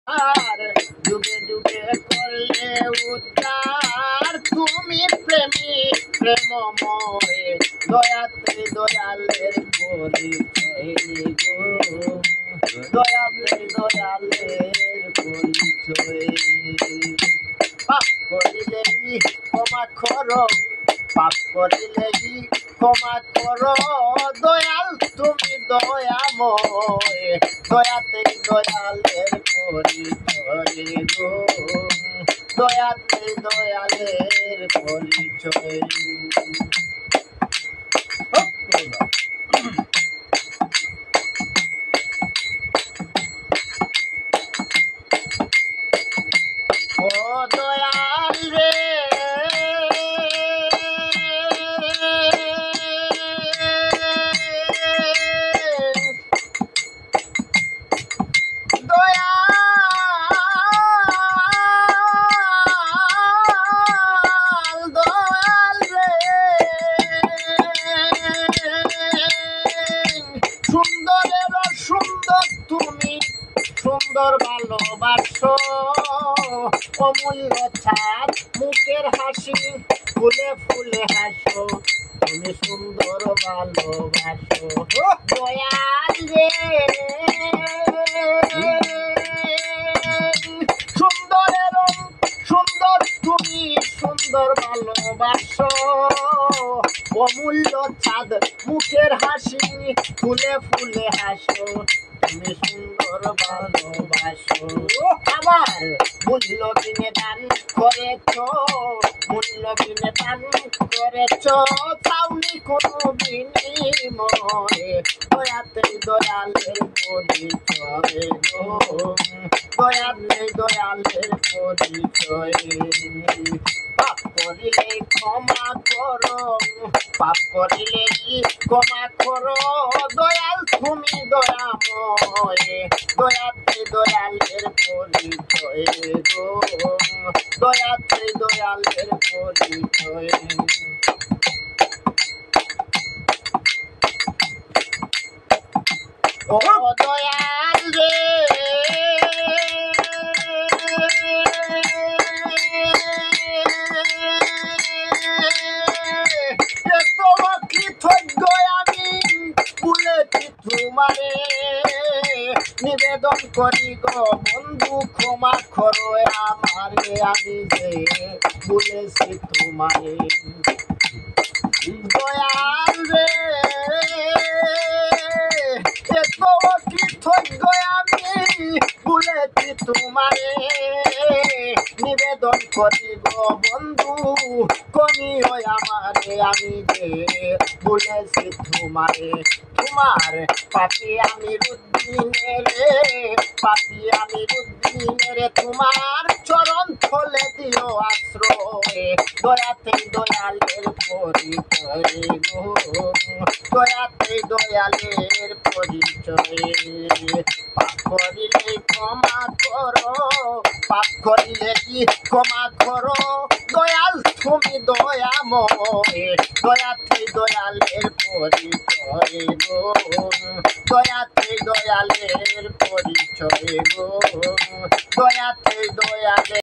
আর যুগে যুগে করলে উদ্ধার তুমি প্রেমিক প্রেমময় দয়াতে দয়ালের পরিচয় গো দয়াতে দয়ালের পরিচয় পাপ করিলেই ক্ষমা করো পাপ করিলেই ক্ষমা করো দয়াল তুমি দয়াময় দয়াতে দয়ালের পরিচয় গো দয়াতে দয়ালের পরিচয় ও দয়াল রে সুন্দরের সুন্দর তুমি সুন্দর ভালোবাসো অমূল্য ছাদ মুখের হাসি ফুলে ফুলে হাসো তুমি সুন্দর ভালোবাসো দয়াল রে সুন্দরের সুন্দর তুমি সুন্দর ভালোবাসো অমূল্য চাঁদ মুখের হাসি ফুলে ফুলে হাসো তুমি সুন্দর ভালোবাসো আবার মূল্য বিনে দান করেছ মূল্য বিনে দান করেছ চাউনি কোনো বিনিময়ে দয়াতে দয়ালের পরিচয় গো দয়াতে দয়ালের পরিচয় পাপ করিলে ক্ষমা করো পাপ করিলে ক্ষমা করো দয়াল তুমি দয়াময় দয়াতে দয়ালের পরিচয় গো দয়াতে দয়ালের পরিচয় ও দয়াল রে তোমারে নিবেদন করি গো বন্ধু ক্ষমা করো আমারে আমি যে বলেছি তোমারে দয়াল রে এত কৃতজ্ঞ আমি বলেছি তোমারে নিবেদন করি গো বন্ধু কমি হয় আমারে আমি যে বলেছি তোমারে তোমার পাপি আমির উদ্দিনের পাপি আমির উদ্দিনের তোমার চরণ থলে দিও আশ্রয় দয়াতে দয়ালের পরিচয় গো দয়াতে দয়ালের পরিচয় পাপ করিলে ক্ষমা করো পাপ করিলে কি ক্ষমা করো দয়াল তুমি দয়াময় দয়াতে দয়ালের পরিচয় গো দয়াতে দয়ালের পরিচয় গো দয়াতে দয়ালের